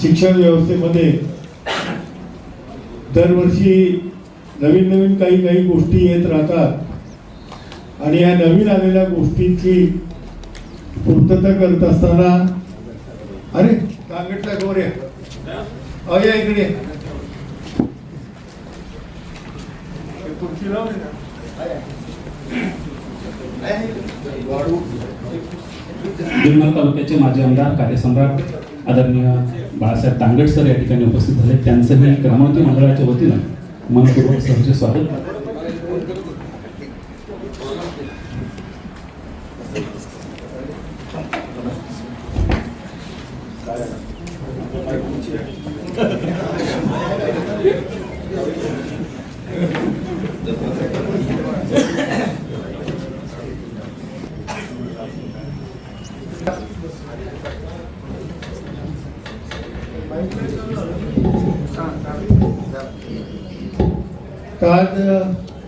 शिक्षण व्यवस्थेमध्ये दरवर्षी नवीन नवीन काही गोष्टी येत राहतात आणि या नवीन आलेल्या गोष्टींची पूर्तता करत असताना अरे कांगडचा गोऱ्या या इकडे जुन्नर तालुक्याचे माजी आमदार कार्यसम्राट आदरणीय बाळासाहेब तांगड सर या ठिकाणी उपस्थित झाले. त्यांचंही ग्रामोन्नती मंडळाच्या वतीनं मनपूर्वक सहर्ष स्वागत. आज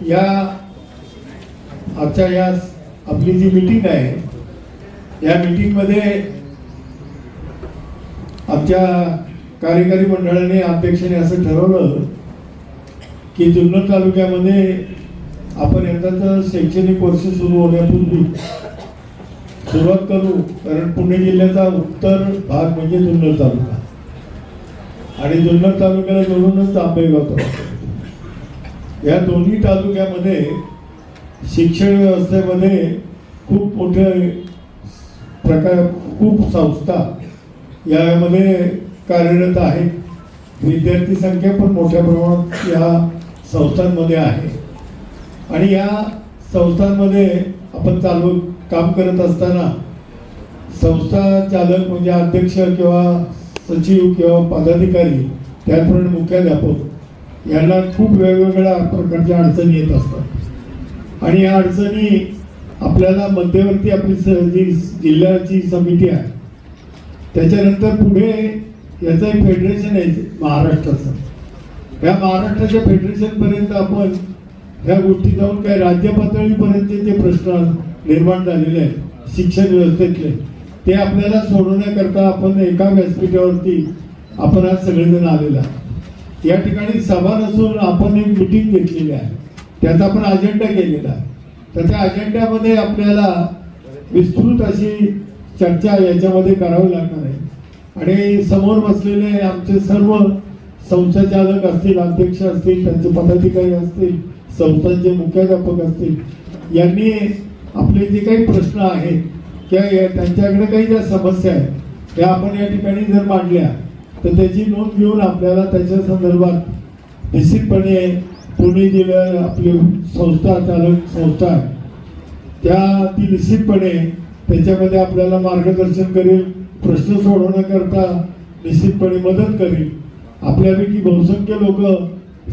या आजच्या या आपली जी मीटिंग आहे या मीटिंगमध्ये आमच्या कार्यकारी मंडळाने अध्यक्षाने असं ठरवलं की जुन्नर तालुक्यामध्ये आपण यंदाचं शैक्षणिक वर्ष सुरू होण्यापूर्वी सुरुवात करू. कारण पुणे जिल्ह्याचा उत्तर भाग म्हणजे जुन्नर तालुका आणि जुन्नर तालुक्याला जोडूनच आंबेगाव तालुका. या दोन्ही तालुक्यामध्ये शिक्षण व्यवस्थेमध्ये खूप मोठे प्रकार खूप संस्था यामध्ये कार्यरत आहेत. विद्यार्थी संख्या पण मोठ्या प्रमाणात या संस्थांमध्ये आहे आणि या संस्थांमध्ये आपण काम करत असताना संस्था चालक म्हणजे अध्यक्ष किंवा सचिव किंवा पदाधिकारी त्याचप्रमाणे मुख्याध्यापक यांना खूप वेगवेगळ्या प्रकारच्या अडचणी येत असतात आणि या अडचणी आपल्याला मध्यवर्ती आपली जी जिल्ह्याची समिती आहे त्याच्यानंतर पुढे याचं एक फेडरेशन आहे महाराष्ट्राचं. या महाराष्ट्राच्या फेडरेशनपर्यंत आपण ह्या गोष्टी जाऊन काही राज्य पातळीपर्यंतचे प्रश्न निर्माण झालेले आहेत शिक्षण व्यवस्थेतले ते आपल्याला सोडवण्याकरता आपण एका व्यासपीठावरती आपण आज सगळेजण आलेला आहे. या ठिकाणी सभा नसून आपण एक मीटिंग घेतलेली आहे त्याचा आपण अजेंडा केलेला आहे. तर त्या अजेंड्यामध्ये आपल्याला विस्तृत अशी चर्चा याच्यामध्ये करावी लागणार आहे आणि समोर बसलेले आमचे सर्व संस्थाचालक असतील अध्यक्ष असतील त्यांचे पदाधिकारी असतील संस्थांचे मुख्याध्यापक असतील यांनी आपले जे काही प्रश्न आहेत किंवा त्यांच्याकडे काही ज्या समस्या आहेत त्या आपण या ठिकाणी जर मांडल्या तर त्याची नोंद घेऊन आपल्याला त्याच्या संदर्भात निश्चितपणे पुणे जिल्ह्यात आपली संस्था चालक संस्था आहे त्या ती निश्चितपणे त्याच्यामध्ये आपल्याला मार्गदर्शन करेल प्रश्न सोडवण्याकरता निश्चितपणे मदत करेल. आपल्यापैकी बहुसंख्य लोक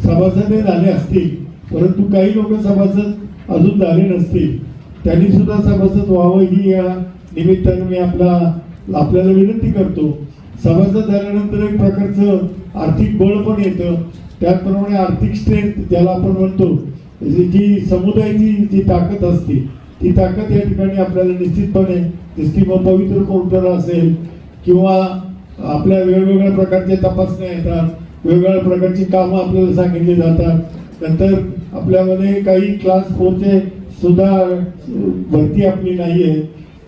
सभासद झाले असतील परंतु काही लोक सभासद अजून झाले नसतील त्यांनी सुद्धा सभासद व्हावं ही या निमित्ताने मी आपल्याला विनंती करतो. सभासद झाल्यानंतर एक प्रकारचं आर्थिक बळ पण येतं त्याचप्रमाणे आर्थिक स्ट्रेंथ ज्याला आपण म्हणतो जी समुदायाची जी ताकद असते ती ताकद या ठिकाणी आपल्याला निश्चितपणे दिसते. मग पवित्र पोर्टल असेल किंवा आपल्या वेगवेगळ्या प्रकारच्या तपासण्या येतात वेगवेगळ्या प्रकारची कामं आपल्याला सांगितली जातात. नंतर आपल्यामध्ये काही क्लास 4चे सुद्धा भरती आपली नाही आहे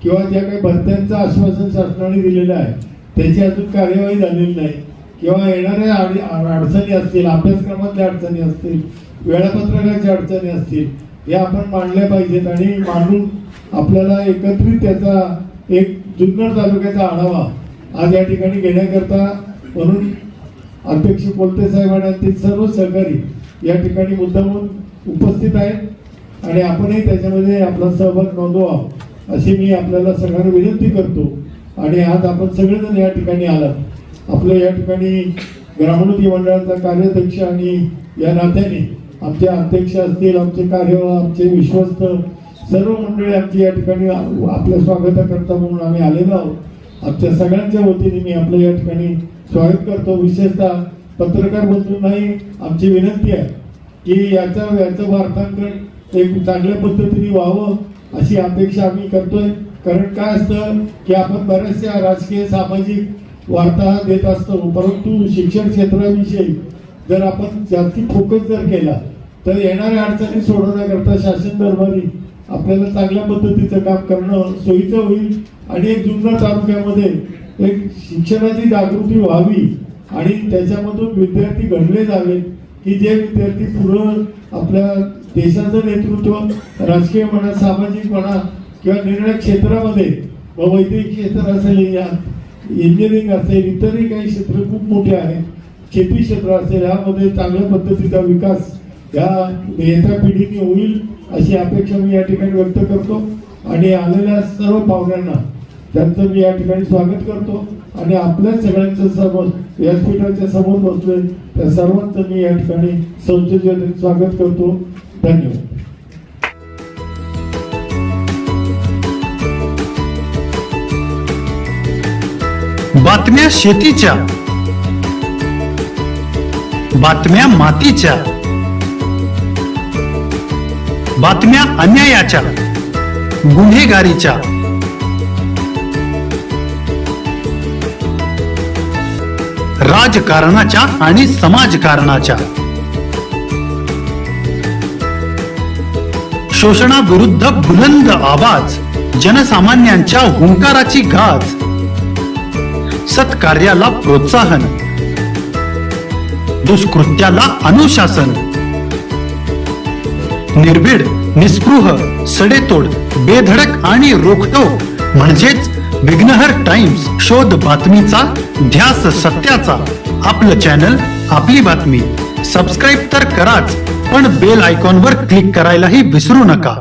किंवा ज्या काही भरत्यांचं आश्वासन शासनाने दिलेलं आहे त्याची अजून कार्यवाही झालेली नाही किंवा येणाऱ्या अडचणी असतील अभ्यासक्रमातल्या अडचणी असतील वेळापत्रकाच्या अडचणी असतील या आपण मांडल्या पाहिजेत आणि मांडून आपल्याला एकत्रित त्याचा एक जुन्नर तालुक्याचा आढावा आज या ठिकाणी घेण्याकरता म्हणून अध्यक्ष कोलते साहेबांनी सर्व सहकारी या ठिकाणी मुद्दामून उपस्थित आहेत आणि आपणही त्याच्यामध्ये आपला सहभाग नोंदवा अशी मी आपल्याला सगळ्यांना विनंती करतो. आणि आज आपण सगळेजण या ठिकाणी आलात. आपलं या ठिकाणी ग्रामोन्नती मंडळाचा कार्याध्यक्ष आणि या नात्याने आमचे अध्यक्ष असतील आमचे आमचे विश्वस्त सर्व मंडळी आमची या ठिकाणी आपल्या स्वागताकरता म्हणून आम्ही आलेलो आहोत. आमच्या सगळ्यांच्या वतीने मी आपलं या ठिकाणी स्वागत करतो. विशेषतः पत्रकार बंधूंनाही आमची विनंती आहे की याचं वार्तांकन एक चांगल्या पद्धतीने व्हावं अशी अपेक्षा आम्ही करतोय. कारण काय असतं की आपण बऱ्याचशा राजकीय सामाजिक वार्ता देत असतो, परंतु शिक्षण क्षेत्राविषयी जर आपण जास्ती फोकस जर केला तर येणाऱ्या अडचणी सोडवण्याकरता शासन दरबारी आपल्याला चांगल्या पद्धतीचं काम करणं सोयीचं होईल आणि एक जुन्नर तालुक्यामध्ये एक शिक्षणाची जागृती व्हावी आणि त्याच्यामधून विद्यार्थी घडले जावेत की जे विद्यार्थी पुढं आपल्या देशाचं नेतृत्व राजकीय म्हणा, सामाजिक म्हणा किंवा निर्णय क्षेत्रामध्ये वैद्यकीय क्षेत्र असेल, इंजिनिअरिंग असेल, इतरही काही क्षेत्र खूप मोठे आहेत, शेती क्षेत्र असेल, यामध्ये चांगल्या पद्धतीचा विकास या येत्या पिढीने होईल अशी अपेक्षा मी या ठिकाणी व्यक्त करतो आणि आलेल्या सर्व पाहुण्यांना त्यांचं मी या ठिकाणी स्वागत करतो आणि आपल्या सगळ्यांचं सर्व व्यासपीठाच्या समोर बसलोय त्या सर्वांचं मी या ठिकाणी संसदेत स्वागत करतो. धन्यवाद. बातम्या शेतीच्या, बातम्या मातीच्या, बातम्या अन्यायाच्या, गुन्हेगारीच्या, राजकारणाच्या आणि समाजकारणाच्या, शोषणाविरुद्ध बुलंद आवाज, जनसामान्यांच्या हुंकाराची गाज, सत्कार्याला प्रोत्साहन, दुष्कृत्याला अनुशासन, निर्भीड, निस्पृह, सडेतोड, बेधडक आणि रोखटोक म्हणजेच विघ्नहर टाइम्स. शोध बातमीचा, ध्यास सत्याचा. आपलं चॅनल, आपली बातमी. सबस्क्राईब तर कराच, पण बेल आयकॉनवर क्लिक करायलाही विसरू नका.